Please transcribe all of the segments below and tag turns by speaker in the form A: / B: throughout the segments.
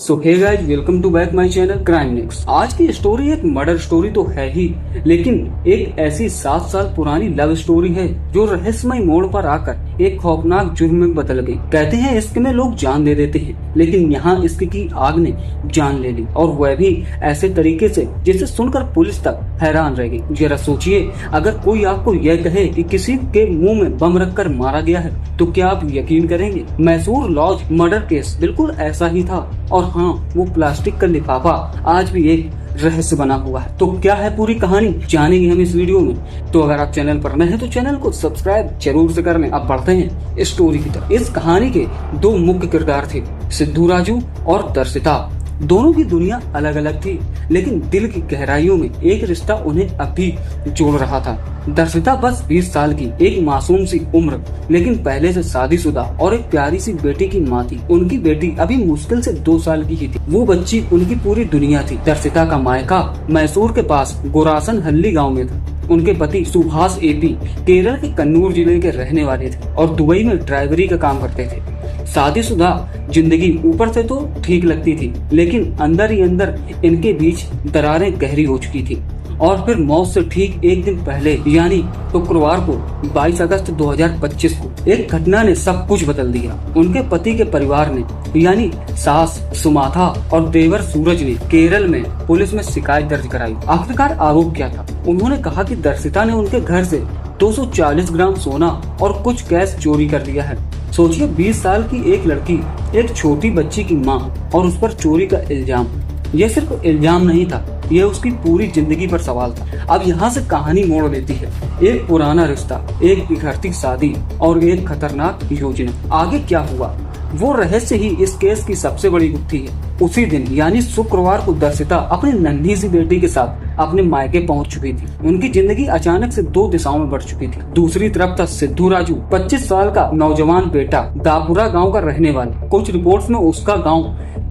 A: So hey guys, welcome to back my channel Crime Next. आज की story एक murder story तो है ही, लेकिन एक ऐसी 7 साल पुरानी लव स्टोरी है जो रहस्यमय मोड़ पर आकर एक खौफनाक जुर्म में बदल गई। कहते हैं इश्क में लोग जान दे देते हैं, लेकिन यहाँ इश्क की आग ने जान ले ली, और वह भी ऐसे तरीके से जिसे सुनकर पुलिस तक हैरान रह गई। जरा सोचिए, अगर कोई आपको यह कहे कि किसी के मुंह में बम रखकर मारा गया है, तो क्या आप यकीन करेंगे? मैसूर लॉज मर्डर केस बिल्कुल ऐसा ही था, और हाँ, वो प्लास्टिक का लिफाफा आज भी एक रहस्य बना हुआ है। तो क्या है पूरी कहानी, जानेंगे हम इस वीडियो में। तो अगर आप चैनल पर नए हैं तो चैनल को सब्सक्राइब जरूर से कर लें। अब बढ़ते हैं स्टोरी की तरफ। इस कहानी के दो मुख्य किरदार थे, सिद्धू राजू और दर्शिता। दोनों की दुनिया अलग अलग थी, लेकिन दिल की गहराइयों में एक रिश्ता उन्हें अब भी जोड़ रहा था। दर्शिता बस 20 साल की एक मासूम सी उम्र, लेकिन पहले से शादीशुदा और एक प्यारी सी बेटी की माँ थी। उनकी बेटी अभी मुश्किल से 2 साल की ही थी। वो बच्ची उनकी पूरी दुनिया थी। दर्शिता का मायका मैसूर के पास गोरासन हल्ली गाँव में था। उनके पति सुभाष एपी केरल के कन्नूर जिले के रहने वाले थे और दुबई में ड्राइवरी का काम करते थे। शादीशुदा जिंदगी ऊपर से तो ठीक लगती थी, लेकिन अंदर ही अंदर इनके बीच दरारें गहरी हो चुकी थी। और फिर मौत से ठीक एक दिन पहले, यानी शुक्रवार को 22 अगस्त 2025 को एक घटना ने सब कुछ बदल दिया। उनके पति के परिवार ने, यानी सास सुमाथा और देवर सूरज ने केरल में पुलिस में शिकायत दर्ज कराई। आखिरकार आरोप क्या था? उन्होंने कहा कि दर्शिता ने उनके घर से 240 ग्राम सोना और कुछ कैश चोरी कर लिया है। सोचिए, 20 साल की एक लड़की, एक छोटी बच्ची की माँ, और उस पर चोरी का इल्जाम। यह सिर्फ इल्जाम नहीं था, यह उसकी पूरी जिंदगी पर सवाल था। अब यहाँ से कहानी मोड़ लेती है। एक पुराना रिश्ता, एक बिखरती शादी और एक खतरनाक योजना। आगे क्या हुआ, वो रहस्य ही इस केस की सबसे बड़ी गुत्थी है। उसी दिन, यानी शुक्रवार को, दर्शिता अपनी नन्ही सी बेटी के साथ अपने मायके पहुंच चुकी थी। उनकी जिंदगी अचानक से 2 दिशाओं में बढ़ चुकी थी। दूसरी तरफ था सिद्धू राजू, 25 साल का नौजवान बेटा, दापुरा गांव का रहने वाला। कुछ रिपोर्ट्स में उसका गांव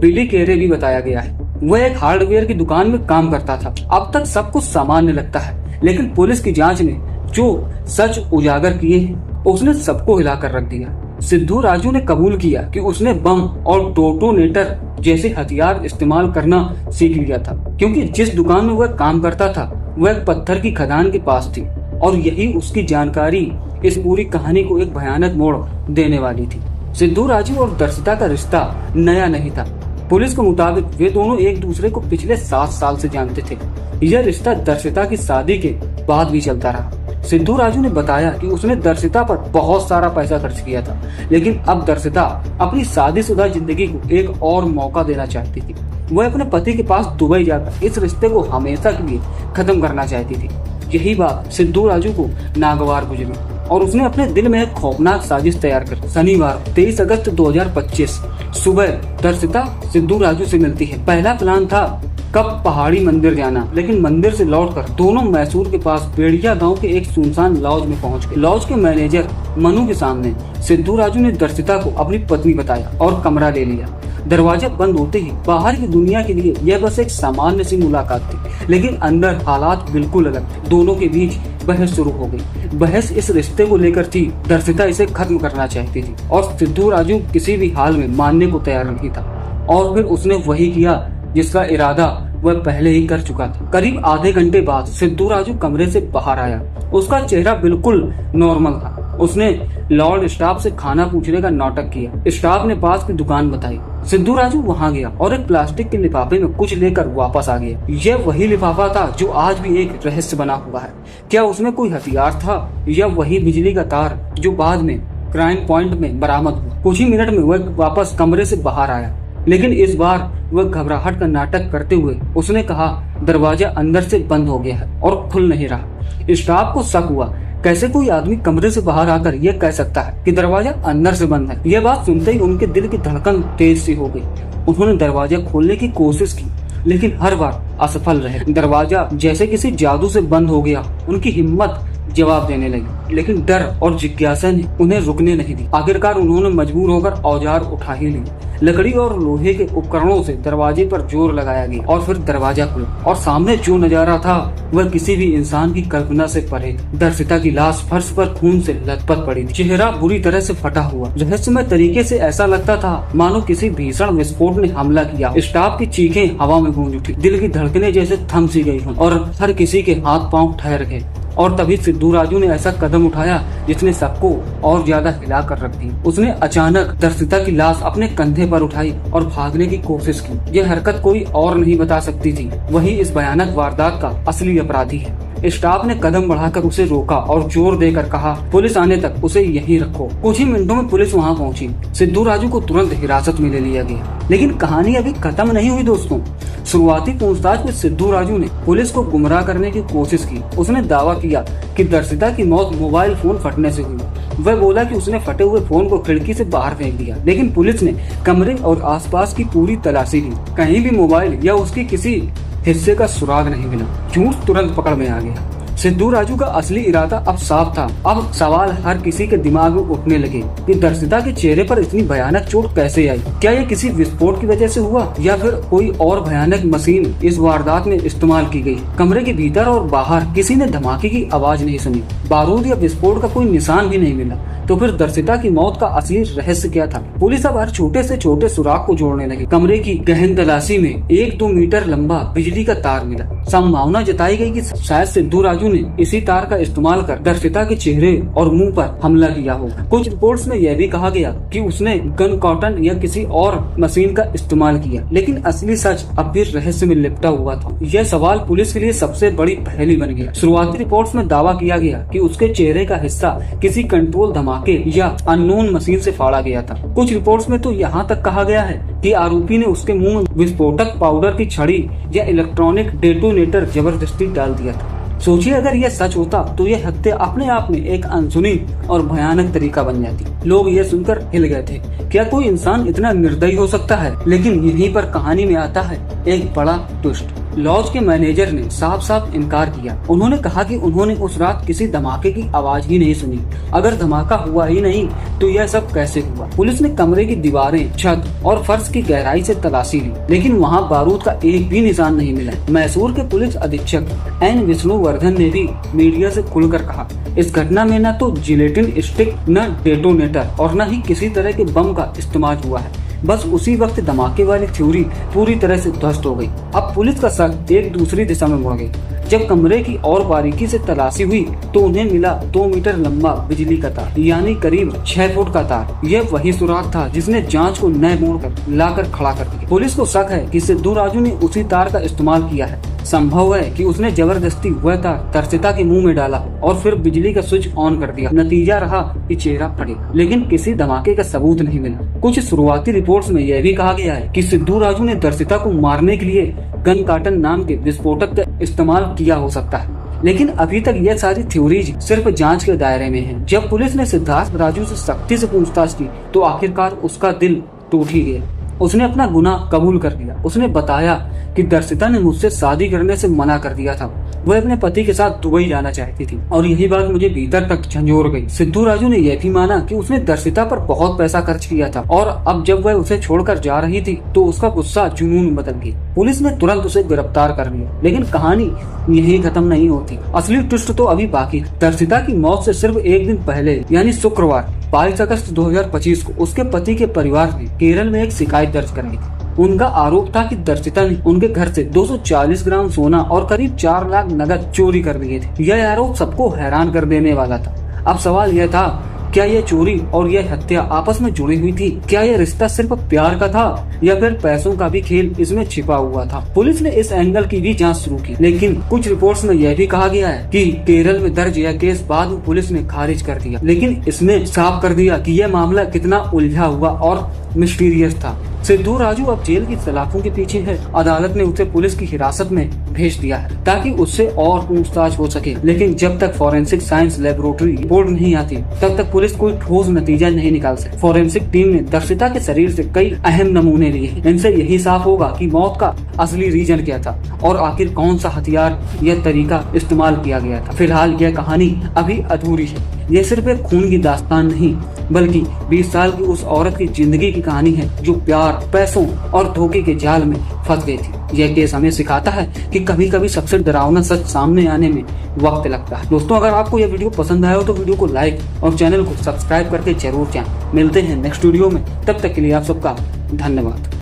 A: बिलीकेरे भी बताया गया है। वह एक हार्डवेयर की दुकान में काम करता था। अब तक सब कुछ सामान्य लगता है, लेकिन पुलिस की जांच ने जो सच उजागर किए हैं, उसने सबको हिलाकर रख दिया। सिद्धू राजू ने कबूल किया कि उसने बम और डेटोनेटर जैसे हथियार इस्तेमाल करना सीख लिया था, क्योंकि जिस दुकान में वह काम करता था वह एक पत्थर की खदान के पास थी, और यही उसकी जानकारी इस पूरी कहानी को एक भयानक मोड़ देने वाली थी। सिद्धू राजू और दर्शिता का रिश्ता नया नहीं था। पुलिस के मुताबिक वे दोनों एक दूसरे को पिछले 7 साल से जानते थे। यह रिश्ता दर्शिता की शादी के बाद भी चलता रहा। सिद्धू राजू ने बताया कि उसने दर्शिता पर बहुत सारा पैसा खर्च किया था, लेकिन अब दर्शिता अपनी शादीशुदा जिंदगी को एक और मौका देना चाहती थी। वह अपने पति के पास दुबई जाकर इस रिश्ते को हमेशा के लिए खत्म करना चाहती थी। यही बात सिद्धू राजू को नागवार गुजरी, और उसने अपने दिल में एक खौफनाक साजिश तैयार कर शनिवार 23 अगस्त 2025 सुबह दर्शिता सिद्धू राजू से मिलती है। पहला प्लान था कब पहाड़ी मंदिर जाना, लेकिन मंदिर से लौटकर दोनों मैसूर के पास बेड़िया गांव के एक सुनसान लॉज में पहुंच गए। लॉज के मैनेजर मनु के सामने सिद्धू राजू ने दर्शिता को अपनी पत्नी बताया और कमरा ले लिया। दरवाजा बंद होते ही बाहर की दुनिया के लिए यह बस एक सामान्य सी मुलाकात थी, लेकिन अंदर हालात बिल्कुल अलग थे। दोनों के बीच बहस शुरू हो गई। बहस इस रिश्ते को लेकर थी। दर्शिता इसे खत्म करना चाहती थी और सिद्धू राजू किसी भी हाल में मानने को तैयार नहीं था। और फिर उसने वही किया जिसका इरादा वह पहले ही कर चुका था। करीब आधे घंटे बाद सिद्धू राजू कमरे से बाहर आया। उसका चेहरा बिल्कुल नॉर्मल था। उसने लॉर्ड स्टाफ से खाना पूछने का नाटक किया। स्टाफ ने पास की दुकान बताई। सिद्धू राजू वहां गया और एक प्लास्टिक के लिफाफे में कुछ लेकर वापस आ गया। यह वही लिफाफा था जो आज भी एक रहस्य बना हुआ है। क्या उसमें कोई हथियार था, या वही बिजली का तार जो बाद में क्राइम पॉइंट में बरामद हुआ? कुछ ही मिनट में वह वापस कमरे से बाहर आया, लेकिन इस बार वह घबराहट का नाटक करते हुए उसने कहा, दरवाजा अंदर से बंद हो गया है और खुल नहीं रहा। स्टाफ को शक हुआ, कैसे कोई आदमी कमरे से बाहर आकर यह कह सकता है कि दरवाजा अंदर से बंद है? यह बात सुनते ही उनके दिल की धड़कन तेज सी हो गई। उन्होंने दरवाजा खोलने की कोशिश की, लेकिन हर बार असफल रहे। दरवाजा जैसे किसी जादू से बंद हो गया। उनकी हिम्मत जवाब देने लगी, लेकिन डर और जिज्ञासा ने उन्हें रुकने नहीं दी। आखिरकार उन्होंने मजबूर होकर औजार उठा ही लिए। लकड़ी और लोहे के उपकरणों से दरवाजे पर जोर लगाया गया और फिर दरवाजा खुला और सामने जो नजारा था वह किसी भी इंसान की कल्पना से परे था। दर्शिता की लाश फर्श पर खून से लथपथ पड़ी थी, चेहरा बुरी तरह से फटा हुआ, रहस्यमय तरीके से ऐसा लगता था मानो किसी भीषण विस्फोट ने हमला किया। स्टाफ की चीखें हवा में गूंज उठी, दिल की धड़कनें जैसे थम सी गई हों और हर किसी के हाथ पांव ठहर गए। और तभी सिद्धू राजू ने ऐसा कदम उठाया जिसने सबको और ज्यादा हिला कर रख दी। उसने अचानक दर्शिता की लाश अपने कंधे पर उठाई और भागने की कोशिश की। यह हरकत कोई और नहीं बता सकती थी, वही इस भयानक वारदात का असली अपराधी है। स्टाफ ने कदम बढ़ाकर उसे रोका और जोर देकर कहा, पुलिस आने तक उसे यहीं रखो। कुछ ही मिनटों में पुलिस वहां पहुंची। सिद्धू राजू को तुरंत हिरासत में ले लिया गया। लेकिन कहानी अभी खत्म नहीं हुई दोस्तों। शुरुआती पूछताछ में सिद्धू राजू ने पुलिस को गुमराह करने की कोशिश की। उसने दावा किया कि दर्शिता की मौत मोबाइल फोन फटने से हुई। वह बोला कि उसने फटे हुए फोन को खिड़की से बाहर फेंक दिया। लेकिन पुलिस ने कमरे और आसपास की पूरी तलाशी ली, कहीं भी मोबाइल या उसकी किसी हिस्से का सुराग नहीं मिला। झूठ तुरंत पकड़ में आ गया। सिद्धू राजू का असली इरादा अब साफ था। अब सवाल हर किसी के दिमाग में उठने लगे कि दर्शिता के चेहरे पर इतनी भयानक चोट कैसे आई। क्या ये किसी विस्फोट की वजह से हुआ या फिर कोई और भयानक मशीन इस वारदात में इस्तेमाल की गई। कमरे के भीतर और बाहर किसी ने धमाके की आवाज नहीं सुनी। बारूद या विस्फोट का कोई निशान भी नहीं मिला। तो फिर दर्शिता की मौत का असली रहस्य क्या था। पुलिस अब हर छोटे से छोटे सुराग को जोड़ने लगी। कमरे की गहन तलाशी में 1-2 मीटर लंबा बिजली का तार मिला। संभावना जताई गई कि शायद सिद्धू राजू ने इसी तार का इस्तेमाल कर दर्शिता के चेहरे और मुंह पर हमला किया हो। कुछ रिपोर्ट्स में यह भी कहा गया कि उसने गन कॉटन या किसी और मशीन का इस्तेमाल किया। लेकिन असली सच अब भी रहस्य में लिपटा हुआ था। यह सवाल पुलिस के लिए सबसे बड़ी पहेली बन गया। शुरुआती रिपोर्ट्स में दावा किया गया कि उसके चेहरे का हिस्सा किसी कंट्रोल धमाके या अननोन मशीन से फाड़ा गया था। कुछ रिपोर्ट्स में तो यहाँ तक कहा गया है कि आरोपी ने उसके मुंह में विस्फोटक पाउडर की छड़ी या इलेक्ट्रॉनिक डेटोनेटर जबरदस्ती डाल दिया था। सोचिए अगर यह सच होता तो यह हत्या अपने आप में एक अनसुनी और भयानक तरीका बन जाती। लोग यह सुनकर हिल गए थे। क्या कोई इंसान इतना निर्दयी हो सकता है। लेकिन यहीं पर कहानी में आता है एक बड़ा ट्विस्ट। लॉज के मैनेजर ने साफ साफ इनकार किया। उन्होंने कहा कि उन्होंने उस रात किसी धमाके की आवाज ही नहीं सुनी। अगर धमाका हुआ ही नहीं तो यह सब कैसे हुआ। पुलिस ने कमरे की दीवारें, छत और फर्श की गहराई से तलाशी ली, लेकिन वहां बारूद का एक भी निशान नहीं मिला। मैसूर के पुलिस अधीक्षक एन विष्णुवर्धन ने भी मीडिया से खुलकर कहा, इस घटना में न तो जिलेटिन स्टिक, न डेटोनेटर और न ही किसी तरह के बम का इस्तेमाल हुआ है। बस उसी वक्त धमाके वाली थ्योरी पूरी तरह से ध्वस्त हो गई। अब पुलिस का शक एक दूसरी दिशा में मुड़ गई। जब कमरे की और बारीकी से तलाशी हुई तो उन्हें मिला 2 मीटर लंबा बिजली का तार, यानी करीब 6 फुट का तार। यह वही सुराग था जिसने जांच को नए मोड़ कर लाकर खड़ा कर दिया। पुलिस को शक है कि सिद्धू राजू ने उसी तार का इस्तेमाल किया है। संभव है कि उसने जबरदस्ती वह तार दर्शिता के मुंह में डाला और फिर बिजली का स्विच ऑन कर दिया। नतीजा रहा कि चेहरा फट गया, लेकिन किसी धमाके का सबूत नहीं मिला। कुछ शुरुआती रिपोर्ट्स में यह भी कहा गया है कि सिद्धू राजू ने दर्शिता को मारने के लिए गन कार्टन नाम के विस्फोटक का इस्तेमाल किया हो सकता है। लेकिन अभी तक यह सारी थ्योरीज सिर्फ जांच के दायरे में है। जब पुलिस ने सिद्धार्थ राजू से सख्ती से पूछताछ की तो आखिरकार उसका दिल टूट ही गया। उसने अपना गुनाह कबूल कर लिया। उसने बताया कि दर्शिता ने मुझसे शादी करने से मना कर दिया था। वह अपने पति के साथ दुबई जाना चाहती थी और यही बात मुझे भीतर तक झंझोर गई। सिद्धू राजू ने यह भी माना कि उसने दर्शिता पर बहुत पैसा खर्च किया था और अब जब वह उसे छोड़कर जा रही थी तो उसका गुस्सा जुनून में बदल गया। पुलिस ने तुरंत उसे गिरफ्तार कर लिया। लेकिन कहानी यही खत्म नहीं होती। असली ट्विस्ट तो अभी बाकी है। दर्शिता की मौत से सिर्फ एक दिन पहले यानी शुक्रवार 22 अगस्त 2025 को उसके पति के परिवार ने केरल में एक शिकायत दर्ज कराई थी। उनका आरोप था कि दर्शिता ने उनके घर से 240 ग्राम सोना और करीब 4 लाख नकद चोरी कर लिए थे। यह आरोप सबको हैरान कर देने वाला था। अब सवाल यह था, क्या यह चोरी और यह हत्या आपस में जुड़ी हुई थी? क्या यह रिश्ता सिर्फ प्यार का था या फिर पैसों का भी खेल इसमें छिपा हुआ था? पुलिस ने इस एंगल की भी जांच शुरू की, लेकिन कुछ रिपोर्ट्स में यह भी कहा गया है कि केरल में दर्ज यह केस बाद में पुलिस ने खारिज कर दिया। लेकिन इसने साफ कर दिया कि यह मामला कितना उलझा हुआ और मिस्टीरियस था। सिद्धू राजू अब जेल की सलाखों के पीछे है। अदालत ने उसे पुलिस की हिरासत में भेज दिया है ताकि उससे और पूछताछ हो सके। लेकिन जब तक फॉरेंसिक साइंस लेबोरेटरी रिपोर्ट नहीं आती तब तक पुलिस कोई ठोस नतीजा नहीं निकाल सकती। फॉरेंसिक टीम ने दर्शिता के शरीर से कई अहम नमूने लिए। इनसे यही साफ होगा कि मौत का असली रीजन क्या था और आखिर कौन सा हथियार या तरीका इस्तेमाल किया गया था। फिलहाल यह कहानी अभी अधूरी है। यह सिर्फ एक खून की दास्तान नहीं बल्कि 20 साल की उस औरत की जिंदगी की कहानी है जो प्यार, पैसों और धोखे के जाल में फंस गई थी। यह केस हमें सिखाता है कि कभी कभी सबसे डरावना सच सामने आने में वक्त लगता है। दोस्तों, अगर आपको यह वीडियो पसंद आया हो तो वीडियो को लाइक और चैनल को सब्सक्राइब करके जरूर जाएं। मिलते हैं नेक्स्ट वीडियो में, तब तक के लिए आप सबका धन्यवाद।